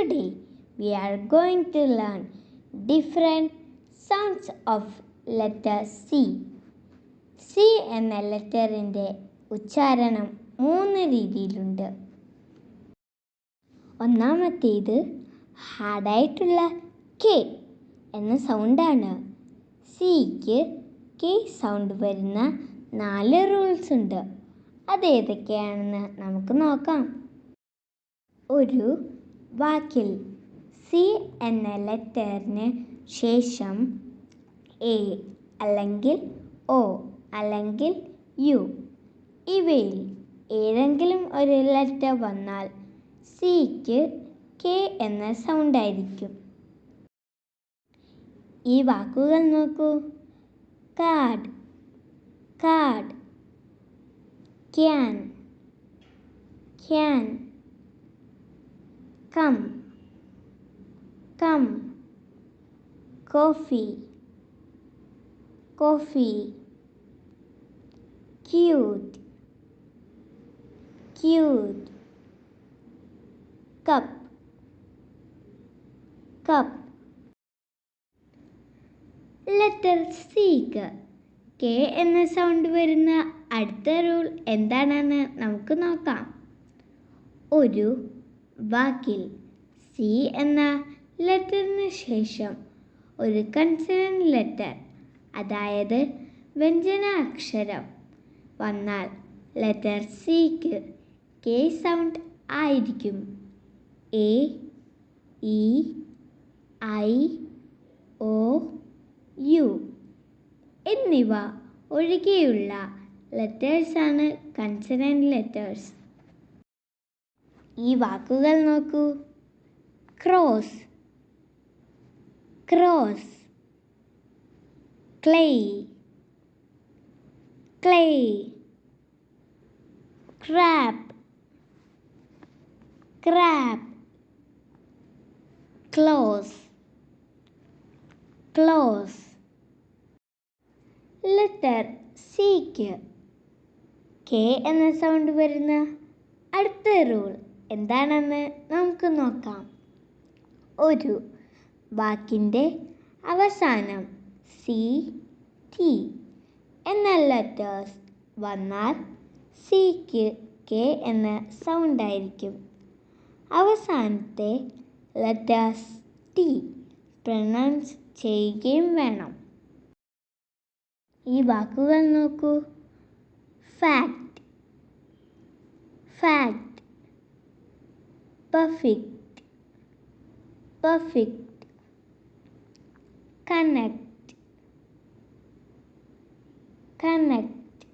Today we are going to learn different sounds of letter C. C എന്ന ലെറ്ററിൻ്റെ ഉച്ചാരണം 3 രീതിയിലുണ്ട്. ഒന്നാമത്തേത് ഹാർഡായിട്ടുള്ള കെ എന്ന സൗണ്ടാണ്. സിക്ക് കെ സൗണ്ട് വരുന്ന 4 റൂൾസ് ഉണ്ട്. അതേതൊക്കെയാണെന്ന് നമുക്ക് നോക്കാം. ഒരു വാക്കിൽ സി എന്ന ലെറ്ററിന് ശേഷം എ അല്ലെങ്കിൽ ഒ അല്ലെങ്കിൽ യു ഇവയിൽ ഏതെങ്കിലും ഒരു ലെറ്റർ വന്നാൽ സിക്ക് കെ എന്ന സൗണ്ട് ആയിരിക്കും. ഈ വാക്കുകൾ നോക്കൂ. Card, card, can, can, come, come, coffee, coffee, cute, cute, cup, cup. Letter സിക്ക് കെ എന്ന സൗണ്ട് വരുന്ന അടുത്ത റൂൾ എന്താണെന്ന് നമുക്ക് നോക്കാം. ഒരു വാക്കിൽ സി എന്ന ലെറ്ററിന് ശേഷം ഒരു കൺസണന്റ് ലെറ്റർ, അതായത് വ്യഞ്ജന അക്ഷരം വന്നാൽ ലെറ്റർ സിക്ക് കെ സൗണ്ട് ആയിരിക്കും. A, E, I, O, U എന്നിവ ഒഴികെയുള്ള ലെറ്റേഴ്സാണ് കൺസണന്റ് ലെറ്റേഴ്സ്. ഈ വാക്കുകൾ നോക്കൂ. Cross, cross, clay, clay, crab, crab, close, close. Letter സിക്ക് കെ എന്ന സൗണ്ട് വരുന്ന അടുത്ത റൂൾ എന്താണെന്ന് നമുക്ക് നോക്കാം. ഒരു വാക്കിൻ്റെ അവസാനം സി, ടി എന്ന ലെറ്റേഴ്സ് വന്നാൽ സിക്ക് കെ എന്ന സൗണ്ട് ആയിരിക്കും. അവസാനത്തെ ലെറ്റേഴ്സ് ടി പ്രൊനൗൺസ് ചെയ്യുകയും വേണം. ഈ വാക്കുകൾ നോക്കൂ. Fact, fact, perfect, perfect, connect, connect,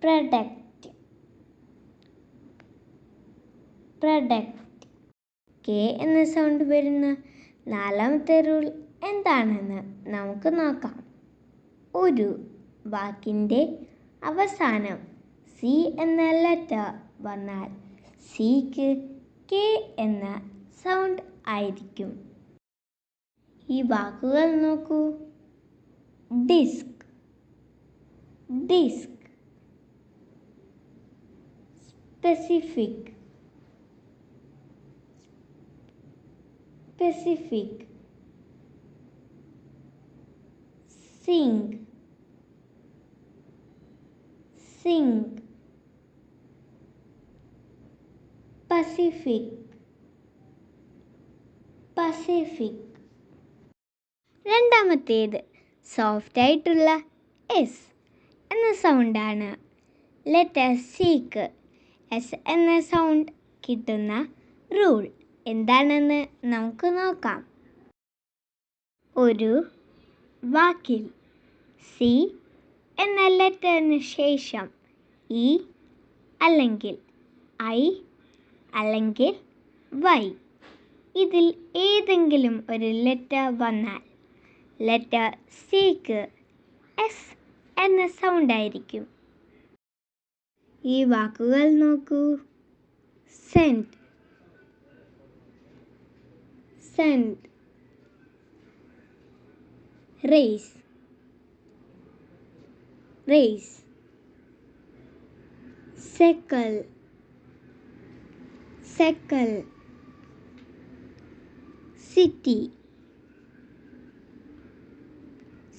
product, product. K എന്ന സൗണ്ട് വരുന്ന 4ാമത്തെ റൂൾ എന്താണെന്ന് നമുക്ക് നോക്കാം. ഒരു വാക്കിൻ്റെ അവസാനം സി എന്ന ലെറ്റർ വന്നാൽ സിക്ക് കെ എന്ന സൗണ്ട് ആയിരിക്കും. ഈ വാക്കുകൾ നോക്കൂ. Disc, disc, specific, specific, sink, sink, Pacific, Pacific. രണ്ടാമത്തേത് സോഫ്റ്റ് ആയിട്ടുള്ള എസ് എന്ന സൗണ്ടാണ്. ലെറ്റർ സിക്ക് എസ് എന്ന സൗണ്ട് കിട്ടുന്ന റൂൾ എന്താണെന്ന് നമുക്ക് നോക്കാം. ഒരു വാക്കിൽ സി എന്ന ലെറ്ററിന് ശേഷം ഇ അല്ലെങ്കിൽ ഐ അല്ലെങ്കിൽ വൈ ഇതിൽ ഏതെങ്കിലും ഒരു ലെറ്റർ വന്നാൽ ലെറ്റർ സിക്ക് എസ് എന്ന സൗണ്ട് ആയിരിക്കും. ഈ വാക്കുകൾ നോക്കൂ. Cent, cent, race, race, sickle, Circle. City.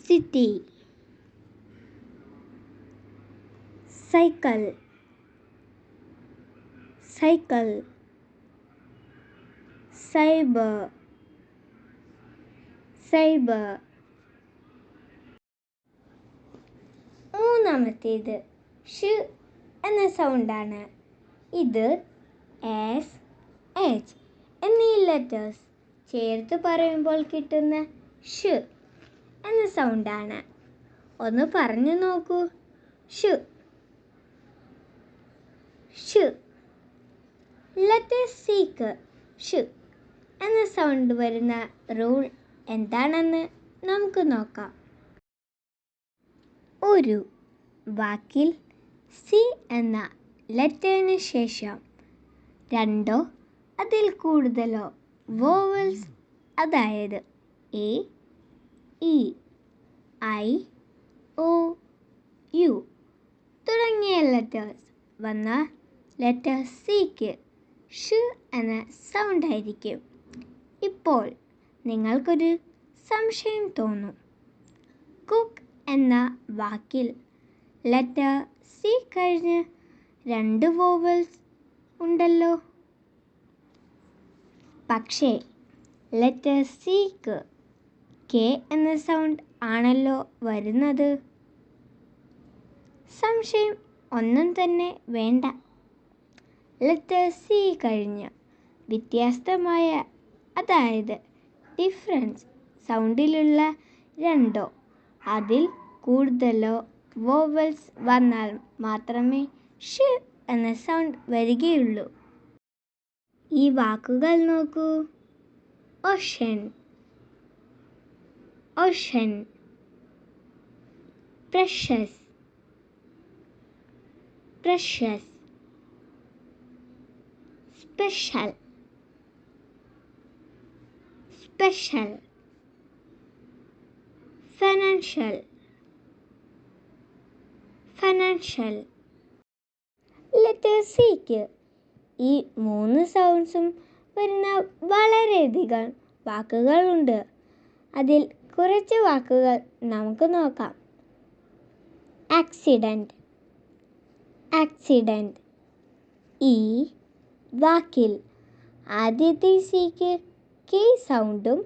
City. Cycle. Cycle. Cyber. Cyber. മൂന്നാമത്തേത് ഷ് എന്ന സൗണ്ടാണ്. ഇത് എസ്, എച്ച് എന്നീ ലെറ്റേഴ്സ് ചേർത്ത് പറയുമ്പോൾ കിട്ടുന്ന ഷ് എന്ന സൗണ്ടാണ്. ഒന്ന് പറഞ്ഞു നോക്കൂ. ഷ് ഷ്. ലെറ്റർ സിക്ക് ഷ് എന്ന സൗണ്ട് വരുന്ന റൂൾ എന്താണെന്ന് നമുക്ക് നോക്കാം. ഒരു വാക്കിൽ സി എന്ന ലെറ്ററിന് ശേഷം രണ്ടോ അതിൽ കൂടുതലോ വോവൽസ്, അതായത് A, E, I, O, U തുടങ്ങിയ ലെറ്റേഴ്സ് വന്നാൽ ലെറ്റർ സിക്ക് ഷ് എന്ന സൗണ്ട് ആയിരിക്കും. ഇപ്പോൾ നിങ്ങൾക്കൊരു സംശയം തോന്നും. കുക്ക് എന്ന വാക്കിൽ ലെറ്റർ സി കഴിഞ്ഞ് രണ്ട് വോവൽസ് ഉണ്ടല്ലോ. പക്ഷേ ലെറ്റർ സിക്ക് കെ എന്ന സൗണ്ട് ആണല്ലോ വരുന്നത്. സംശയം ഒന്നും തന്നെ വേണ്ട. ലെറ്റർ സി കഴിഞ്ഞ് വ്യത്യസ്തമായ, അതായത് ഡിഫറൻസ് സൗണ്ടിലുള്ള രണ്ടോ അതിൽ കൂടുതലോ വോവൽസ് വന്നാൽ മാത്രമേ ഷ് എന്ന സൗണ്ട് വരികയുള്ളൂ. ഈ വാക്കുകൾ നോക്കൂ. Ocean, Ocean. Precious, precious. Special, special. Financial, financial. Letter സിക്ക് ഈ മൂന്ന് സൗണ്ട്സും വരുന്ന വളരെയധികം വാക്കുകളുണ്ട്. അതിൽ കുറച്ച് വാക്കുകൾ നമുക്ക് നോക്കാം. Accident, accident. ഈ വാക്കിൽ ആദ്യത്തെ സിക്ക് കെ സൗണ്ടും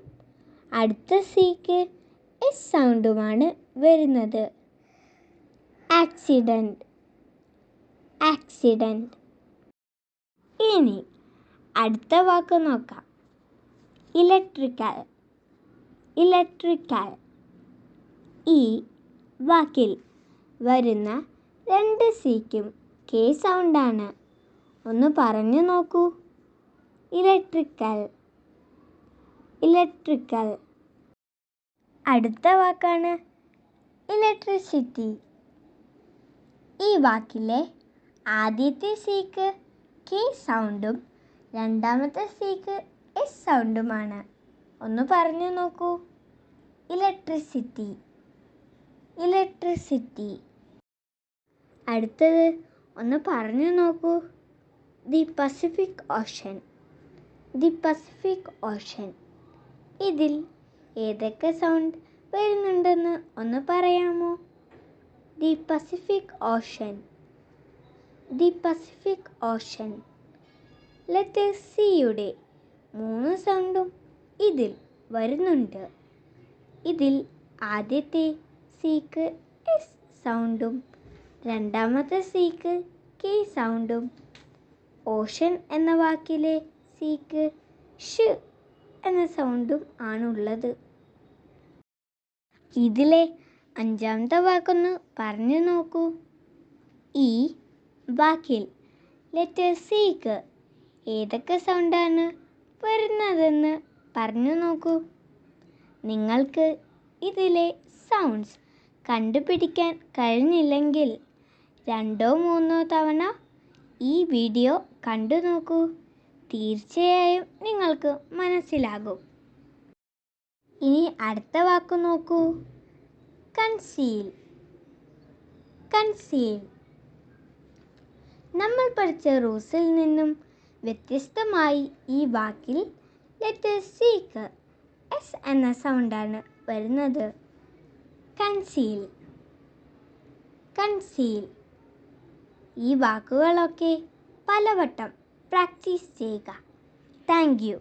അടുത്ത സിക്ക് എസ് സൗണ്ടുമാണ് വരുന്നത്. Accident, accident. ഇനി അടുത്ത വാക്ക് നോക്കാം. Electrical, electrical. ഈ വാക്കിൽ വരുന്ന രണ്ട് സിക്കും കെ സൗണ്ടാണ്. ഒന്ന് പറഞ്ഞു നോക്കൂ. Electrical, electrical. അടുത്ത വാക്കാണ് ഇലക്ട്രിസിറ്റി. ഈ വാക്കിലെ ആദ്യത്തെ സിക്ക് കെ സൗണ്ടും രണ്ടാമത്തെ സിക്ക് എസ് സൗണ്ടുമാണ്. ഒന്ന് പറഞ്ഞു നോക്കൂ. Electricity, electricity. അടുത്തത് ഒന്ന് പറഞ്ഞു നോക്കൂ. The Pacific Ocean, the Pacific Ocean. ഇതിൽ ഏതൊക്കെ സൗണ്ട് വരുന്നുണ്ടെന്ന് ഒന്ന് പറയാമോ? The Pacific Ocean, the Pacific Ocean. Letter സിയുടെ മൂന്ന് സൗണ്ടും ഇതിൽ വരുന്നുണ്ട്. ഇതിൽ ആദ്യത്തെ സിക്ക് എസ് സൗണ്ടും രണ്ടാമത്തെ സിക്ക് കെ സൗണ്ടും ഓഷൻ എന്ന വാക്കിലെ സിക്ക് ഷ് എന്ന സൗണ്ടും ആണുള്ളത്. ഇതിലെ അഞ്ചാമത്തെ വാക്കൊന്ന് പറഞ്ഞു നോക്കൂ. ഈ വാക്കിൽ ലെറ്റർ സിക്ക് ഏതൊക്കെ സൗണ്ടാണ് വരുന്നതെന്ന് പറഞ്ഞു നോക്കൂ. നിങ്ങൾക്ക് ഇതിലെ സൗണ്ട്സ് കണ്ടുപിടിക്കാൻ കഴിഞ്ഞില്ലെങ്കിൽ രണ്ടോ മൂന്നോ തവണ ഈ വീഡിയോ കണ്ടു നോക്കൂ. തീർച്ചയായും നിങ്ങൾക്ക് മനസ്സിലാകും. ഇനി അടുത്ത വാക്ക് നോക്കൂ. Conceal, conceal. നമ്മൾ പഠിച്ച റൂൾസിൽ നിന്നും വ്യത്യസ്തമായി ഈ വാക്കിൽ ലെറ്റർ സിക്ക് എസ് എന്ന സൗണ്ടാണ് വരുന്നത്. Conceal, conceal. ഈ വാക്കുകളൊക്കെ പലവട്ടം പ്രാക്ടീസ് ചെയ്യുക. Thank you.